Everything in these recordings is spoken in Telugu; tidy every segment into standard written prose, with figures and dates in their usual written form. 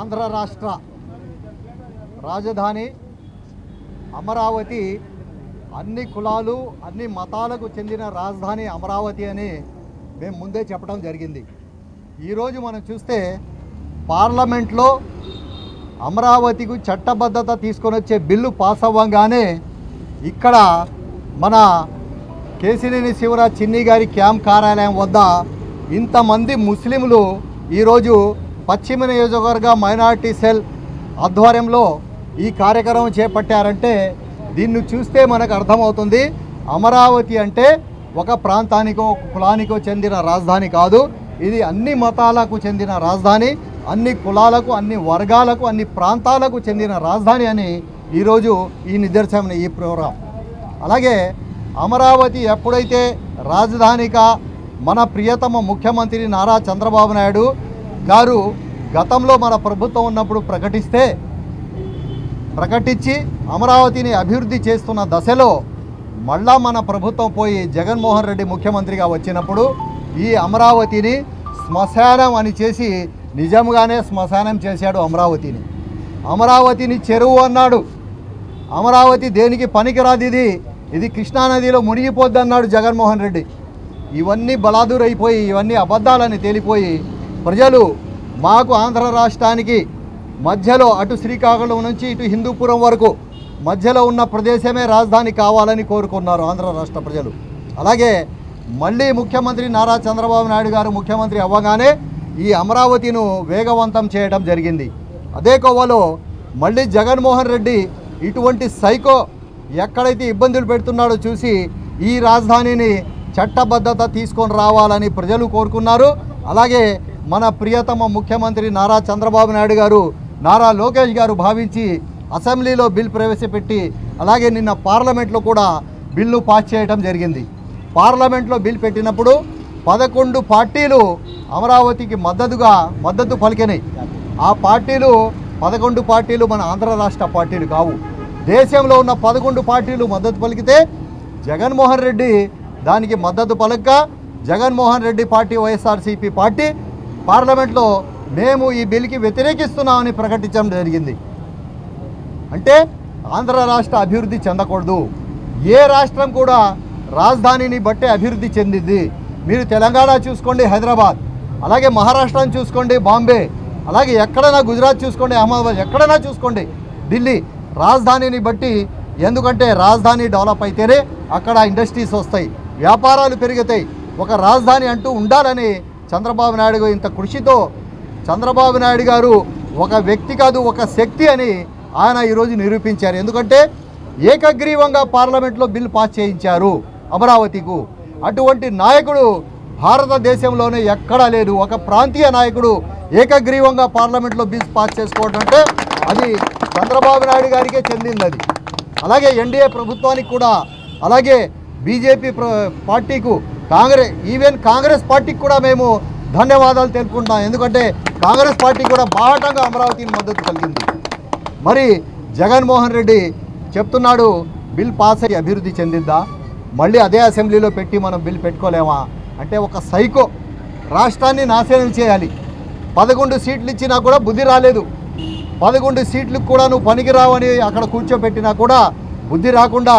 ఆంధ్ర రాష్ట్ర రాజధాని అమరావతి అన్ని కులాలు అన్ని మతాలకు చెందిన రాజధాని అమరావతి అని మేము ముందే చెప్పడం జరిగింది. ఈరోజు మనం చూస్తే పార్లమెంట్లో అమరావతికి చట్టబద్ధత తీసుకొని వచ్చే బిల్లు పాస్ అవ్వగానే ఇక్కడ మన కేసినేని శివరాజ్ చిన్ని గారి క్యాంప్ కార్యాలయం వద్ద ఇంతమంది ముస్లింలు ఈరోజు పశ్చిమ నియోజకవర్గ మైనారిటీ సెల్ ఆధ్వర్యంలో ఈ కార్యక్రమం చేపట్టారంటే దీన్ని చూస్తే మనకు అర్థమవుతుంది అమరావతి అంటే ఒక ప్రాంతానికో కులానికో చెందిన రాజధాని కాదు. ఇది అన్ని మతాలకు చెందిన రాజధాని, అన్ని కులాలకు అన్ని వర్గాలకు అన్ని ప్రాంతాలకు చెందిన రాజధాని అని ఈరోజు ఈ నిదర్శనం ఈ ప్రోగ్రాం. అలాగే అమరావతి ఎప్పుడైతే రాజధానిగా మన ప్రియతమ ముఖ్యమంత్రి నారా చంద్రబాబు నాయుడు గారు గతంలో మన ప్రభుత్వం ఉన్నప్పుడు ప్రకటించి అమరావతిని అభివృద్ధి చేస్తున్న దశలో మళ్ళా మన ప్రభుత్వం పోయి జగన్మోహన్ రెడ్డి ముఖ్యమంత్రిగా వచ్చినప్పుడు ఈ అమరావతిని శ్మశానం అని చేసి నిజంగానే శ్మశానం చేశాడు అమరావతిని. అమరావతిని చెరువు అన్నాడు. అమరావతి దేనికి పనికిరాదు, ఇది కృష్ణానదిలో మునిగిపోద్ది అన్నాడు జగన్మోహన్ రెడ్డి. ఇవన్నీ బలాదురైపోయి ఇవన్నీ అబద్ధాలని తేలిపోయి ప్రజలు మాకు ఆంధ్ర రాష్ట్రానికి మధ్యలో అటు శ్రీకాకుళం నుంచి ఇటు హిందూపురం వరకు మధ్యలో ఉన్న ప్రదేశమే రాజధాని కావాలని కోరుకున్నారు ఆంధ్ర రాష్ట్ర ప్రజలు. అలాగే మళ్ళీ ముఖ్యమంత్రి నారా చంద్రబాబు నాయుడు గారు ముఖ్యమంత్రి అవ్వగానే ఈ అమరావతిను వేగవంతం చేయడం జరిగింది. అదే కోవలో మళ్ళీ జగన్మోహన్ రెడ్డి ఇటువంటి సైకో ఎక్కడైతే ఇబ్బందులు పెడుతున్నాడో చూసి ఈ రాజధానిని చట్టబద్ధత తీసుకొని రావాలని ప్రజలు కోరుకున్నారు. అలాగే మన ప్రియతమ ముఖ్యమంత్రి నారా చంద్రబాబు నాయుడు గారు నారా లోకేష్ గారు భావించి అసెంబ్లీలో బిల్ ప్రవేశపెట్టి అలాగే నిన్న పార్లమెంట్లో కూడా బిల్లు పాస్ చేయడం జరిగింది. పార్లమెంట్లో బిల్ పెట్టినప్పుడు 11 పార్టీలు అమరావతికి మద్దతు పలికినాయి. ఆ పార్టీలు 11 పార్టీలు మన ఆంధ్ర రాష్ట్ర పార్టీలు కావు. దేశంలో ఉన్న 11 పార్టీలు మద్దతు పలికితే జగన్మోహన్ రెడ్డి దానికి మద్దతు పలక జగన్మోహన్ రెడ్డి పార్టీ వైఎస్ఆర్సీపీ పార్టీ పార్లమెంట్లో మేము ఈ బిల్కి వ్యతిరేకిస్తున్నామని ప్రకటించడం జరిగింది. అంటే ఆంధ్ర రాష్ట్ర అభివృద్ధి చెందకూడదు. ఏ రాష్ట్రం కూడా రాజధానిని బట్టే అభివృద్ధి చెందింది. మీరు తెలంగాణ చూసుకోండి హైదరాబాద్, అలాగే మహారాష్ట్రను చూసుకోండి బాంబే, అలాగే ఎక్కడైనా గుజరాత్ చూసుకోండి అహ్మదాబాద్, ఎక్కడైనా చూసుకోండి ఢిల్లీ. రాజధానిని బట్టి, ఎందుకంటే రాజధాని డెవలప్ అయితేనే అక్కడ ఇండస్ట్రీస్ వస్తాయి, వ్యాపారాలు పెరుగుతాయి. ఒక రాజధాని అంటూ ఉండాలని చంద్రబాబు నాయుడు ఇంత కృషితో చంద్రబాబు నాయుడు గారు ఒక వ్యక్తి కాదు ఒక శక్తి అని ఆయన ఈరోజు నిరూపించారు. ఎందుకంటే ఏకగ్రీవంగా పార్లమెంట్లో బిల్ పాస్ చేయించారు అమరావతికు. అటువంటి నాయకుడు భారతదేశంలోనే ఎక్కడా లేదు. ఒక ప్రాంతీయ నాయకుడు ఏకగ్రీవంగా పార్లమెంట్లో బిల్స్ పాస్ చేసుకోవడం అంటే అది చంద్రబాబు నాయుడు గారికే చెందింది. అది అలాగే ఎన్డీఏ ప్రభుత్వానికి కూడా, అలాగే బీజేపీ పార్టీకు, కాంగ్రెస్ పార్టీకి కూడా మేము ధన్యవాదాలు తెలుపుకుంటున్నాం. ఎందుకంటే కాంగ్రెస్ పార్టీ కూడా బాహటంగా అమరావతిని మద్దతు కలిగింది. మరి జగన్మోహన్ రెడ్డి చెప్తున్నాడు బిల్ పాస్ అయ్యి అభివృద్ధి చెందిద్దా, మళ్ళీ అదే అసెంబ్లీలో పెట్టి మనం బిల్ పెట్టుకోలేమా అంటే ఒక సైకో. రాష్ట్రాన్ని నాశనం చేయాలి. 11 సీట్లు ఇచ్చినా కూడా బుద్ధి రాలేదు. 11 సీట్లకు కూడా నువ్వు పనికిరావని అక్కడ కూర్చోబెట్టినా కూడా బుద్ధి రాకుండా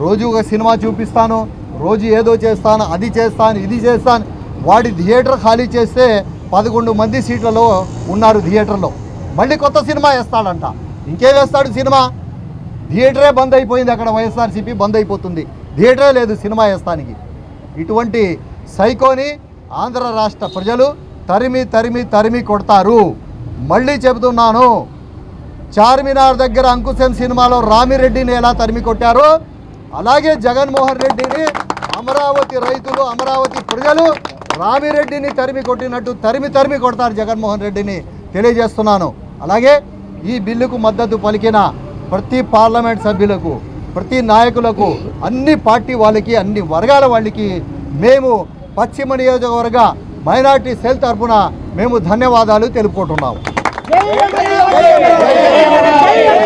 రోజు ఒక సినిమా చూపిస్తాను, రోజు ఏదో చేస్తాను, అది చేస్తాను, ఇది చేస్తాను. వాడి థియేటర్ ఖాళీ చేస్తే 11 మంది సీట్లలో ఉన్నారు థియేటర్లో. మళ్ళీ కొత్త సినిమా వేస్తాడంట. ఇంకేం వేస్తాడు సినిమా? థియేటరే బంద్ అయిపోయింది. అక్కడ వైఎస్ఆర్సీపీ బంద్ అయిపోతుంది, థియేటరే లేదు సినిమా వేస్తానికి. ఇటువంటి సైకోని ఆంధ్ర రాష్ట్ర ప్రజలు తరిమి కొడతారు. మళ్ళీ చెబుతున్నాను, చార్మినార్ దగ్గర అంకుశం సినిమాలో రామిరెడ్డిని ఎలా తరిమి కొట్టారో అలాగే జగన్మోహన్ రెడ్డిని అమరావతి రైతులు, అమరావతి ప్రజలు రామిరెడ్డిని తరిమి కొట్టినట్టు తరిమి కొడతారు జగన్మోహన్ రెడ్డిని తెలియజేస్తున్నాను. అలాగే ఈ బిల్లుకు మద్దతు పలికిన ప్రతి పార్లమెంట్ సభ్యులకు, ప్రతి నాయకులకు, అన్ని పార్టీ వాళ్ళకి, అన్ని వర్గాల వాళ్ళకి మేము పశ్చిమ నియోజకవర్గ మైనారిటీ సెల్ తరఫున మేము ధన్యవాదాలు తెలుపుకుంటున్నాము.